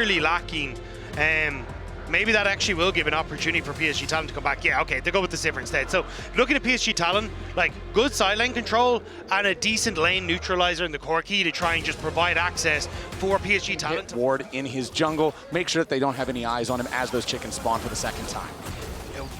Really lacking. Maybe that actually will give an opportunity for PSG Talon to come back. Yeah, okay, they go with the Sivir instead. So looking at PSG Talon, like good side lane control and a decent lane neutralizer in the core key to try and just provide access for PSG Talon. Ward in his jungle, make sure that they don't have any eyes on him as those chickens spawn for the second time.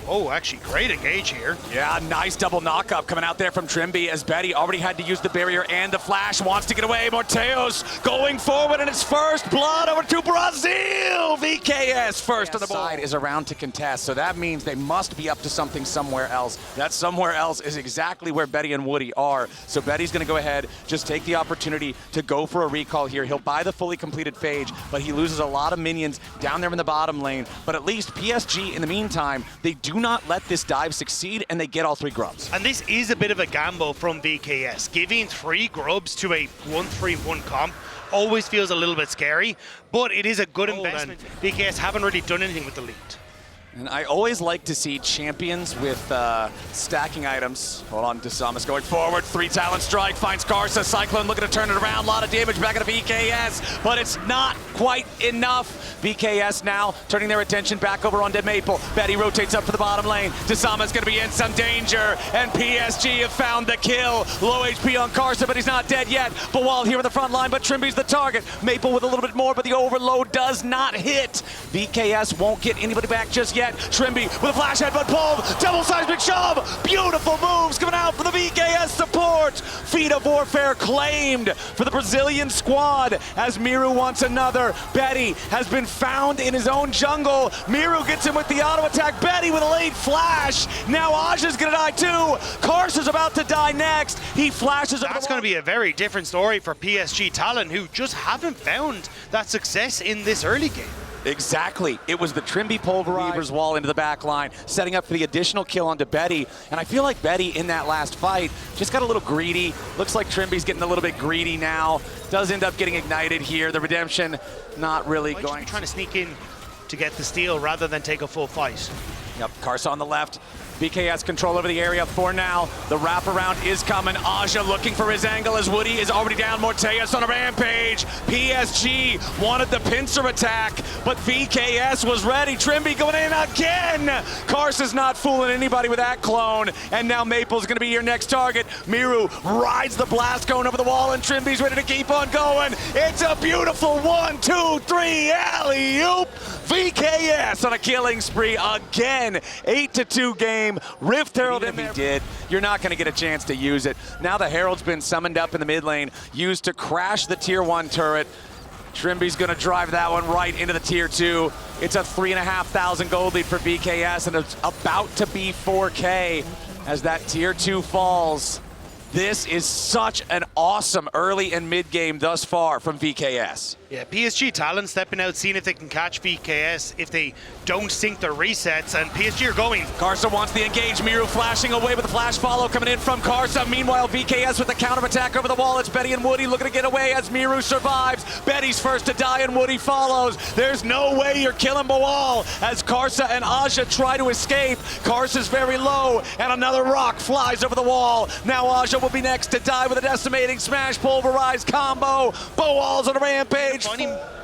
Oh, actually, great engage here. Yeah, nice double knock-up coming out there from Trimby as Betty already had to use the barrier and the flash, wants to get away. Morteos going forward, and it's first blood over to Brazil. VKS first on the board. Side is around to contest, so that means they must be up to something somewhere else. That somewhere else is exactly where Betty and Woody are. So Betty's going to go ahead, just take the opportunity to go for a recall here. He'll buy the fully completed phage, but he loses a lot of minions down there in the bottom lane. But at least PSG, in the meantime, they do not let this dive succeed, and they get all 3 grubs. And this is a bit of a gamble from VKS. Giving 3 grubs to a 1-3-1 comp always feels a little bit scary, but it is a good investment. VKS haven't really done anything with the lead. And I always like to see champions with stacking items. Hold on, Desamas going forward. 3 talent strike, finds Kaza. Cyclone looking to turn it around. A lot of damage back into VKS, but it's not quite enough. VKS now turning their attention back over on Dead Maple. Betty rotates up for the bottom lane. Desamas going to be in some danger, and PSG have found the kill. Low HP on Kaza, but he's not dead yet. But while here in the front line, but Trimby's the target. Maple with a little bit more, but the overload does not hit. VKS won't get anybody back just yet. Trimby with a flash headbutt pull, double seismic shove, beautiful moves coming out for the VKS support. Feet of Warfare claimed for the Brazilian squad as Miru wants another. Betty has been found in his own jungle. Miru gets him with the auto attack. Betty with a late flash. Now Aja's gonna die too. Karsa's about to die next. He flashes. That's gonna be a very different story for PSG Talon, who just haven't found that success in this early game. Exactly. It was the Trimby pulverizer's wall into the back line, setting up for the additional kill onto Betty. And I feel like Betty in that last fight just got a little greedy. Looks like Trimby's getting a little bit greedy now. Does end up getting ignited here. The redemption not really going. Trying to sneak in to get the steal rather than take a full fight. Yep, Kaza on the left. VKS control over the area for now. The wraparound is coming. Aja looking for his angle as Woody is already down. Morteos on a rampage. PSG wanted the pincer attack, but VKS was ready. Trimby going in again. Karsa's not fooling anybody with that clone. And now Maple's going to be your next target. Miru rides the blast cone over the wall, and Trimby's ready to keep on going. It's a beautiful 1, 2, 3 alley-oop. VKS on a killing spree again. 8-2 game. Rift Herald in there. Did. You're not going to get a chance to use it. Now the Herald's been summoned up in the mid lane, used to crash the tier 1 turret. Trimby's going to drive that one right into the tier 2. It's a 3,500 gold lead for VKS, and it's about to be 4K as that tier 2 falls. This is such an awesome early and mid game thus far from VKS. Yeah, PSG Talon stepping out, seeing if they can catch VKS if they don't sync their resets, and PSG are going. Kaza wants the engage. Miru flashing away with the flash follow coming in from Kaza. Meanwhile, VKS with the counter attack over the wall. It's Betty and Woody looking to get away as Miru survives. Betty's first to die and Woody follows. There's no way you're killing Boal as Kaza and Aja try to escape. Karsa's very low, and another rock flies over the wall. Now Aja will be next to die with a decimating smash pulverized combo. Boal's on a rampage.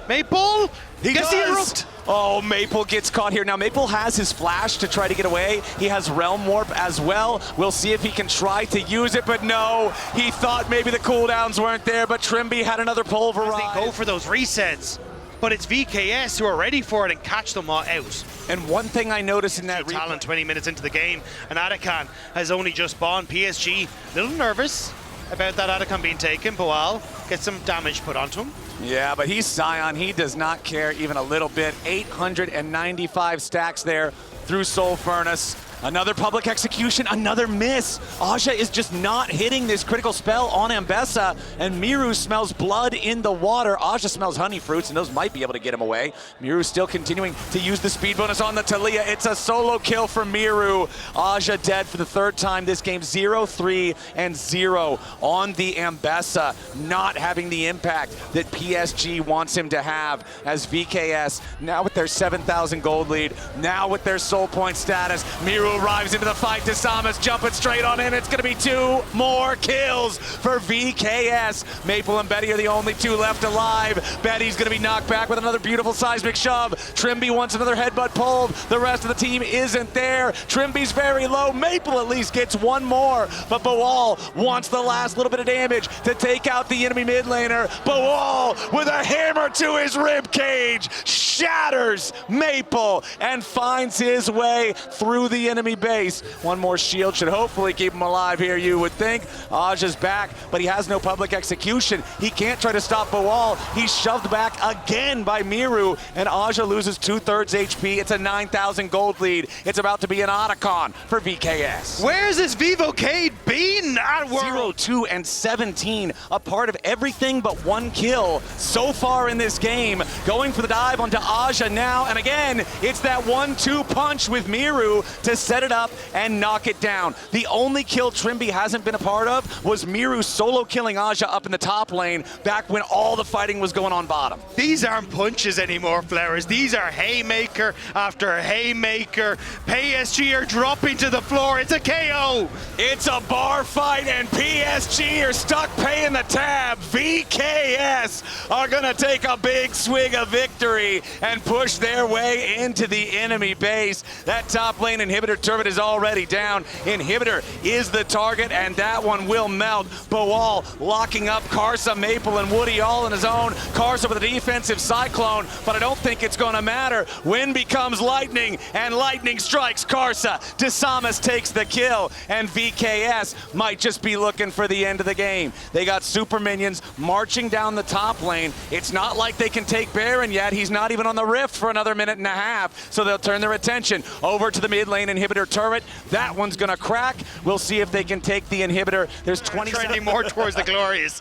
Maple? He gets the erupt. Oh, Maple gets caught here. Now, Maple has his flash to try to get away. He has Realm Warp as well. We'll see if he can try to use it, but no. He thought maybe the cooldowns weren't there, but Trimby had another pulverize. They go for those resets, but it's VKS who are ready for it and catch them all out. And one thing I noticed in that Talon 20 minutes into the game, and Atakan has only just spawned. PSG, a little nervous about that Atakan being taken. Boal gets some damage put onto him. Yeah, but he's Scion. He does not care even a little bit. 895 stacks there through Soul Furnace. Another public execution, another miss. Aja is just not hitting this critical spell on Ambessa, and Miru smells blood in the water. Aja smells honey fruits, and those might be able to get him away. Miru still continuing to use the speed bonus on the Talia. It's a solo kill for Miru. Aja dead for the 3rd time this game. 0-3 and 0 on the Ambessa, not having the impact that PSG wants him to have, as VKS now with their 7,000 gold lead, now with their soul point status. Miru Miru arrives into the fight. Desamas jumping straight on in. It's going to be 2 more kills for VKS. Maple and Betty are the only 2 left alive. Betty's going to be knocked back with another beautiful seismic shove. Trimby wants another headbutt pulled. The rest of the team isn't there. Trimby's very low. Maple at least gets 1 more, but Bawal wants the last little bit of damage to take out the enemy mid laner. Bawal with a hammer to his rib cage shatters Maple and finds his way through the enemy base. 1 more shield should hopefully keep him alive here, you would think. Aja's back, but he has no public execution. He can't try to stop Bawal. He's shoved back again by Miru, and Aja loses 2/3 HP. It's a 9,000 gold lead. It's about to be an Otacon for VKS. Where's this Vivo Cade been at World? 0, 2, and 17, a part of everything but 1 kill so far in this game. Going for the dive onto Aja now, and again, it's that 1-2 punch with Miru to set it up and knock it down. The only kill Trimby hasn't been a part of was Miru solo killing Aja up in the top lane back when all the fighting was going on bottom. These aren't punches anymore, Flowers. These are haymaker after haymaker. PSG are dropping to the floor. It's a KO. It's a bar fight, and PSG are stuck paying the tab. VKS are gonna take a big swig of victory and push their way into the enemy base. That top lane inhibitor turret is already down. Inhibitor is the target, and that one will melt. Bawal locking up Kaza, Maple, and Woody all on his own. Kaza with a defensive cyclone, but I don't think it's gonna matter. Wind becomes lightning, and lightning strikes Kaza. Desamas takes the kill, and VKS might just be looking for the end of the game. They got super minions marching down the top lane. It's not like they can take Baron yet. He's not even on the rift for another 1.5 minutes, so they'll turn their attention over to the mid lane inhibitor turret. That one's gonna crack. We'll see if they can take the inhibitor. There's 20 Trending more towards the glorious.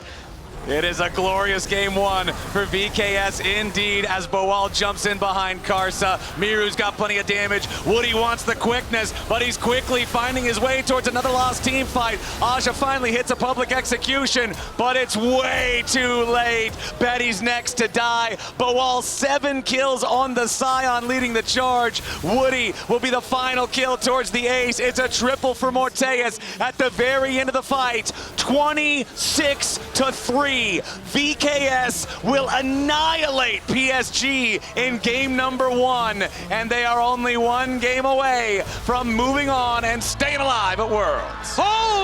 It is a glorious game 1 for VKS indeed, as Bawal jumps in behind Kaza. Miru's got plenty of damage. Woody wants the quickness, but he's quickly finding his way towards another lost team fight. Aja finally hits a public execution, but it's way too late. Betty's next to die. Bawal 7 kills on the Scion leading the charge. Woody will be the final kill towards the ace. It's a triple for Morteus at the very end of the fight. 26-3. VKS will annihilate PSG in game number 1, and they are only 1 game away from moving on and staying alive at Worlds. Holy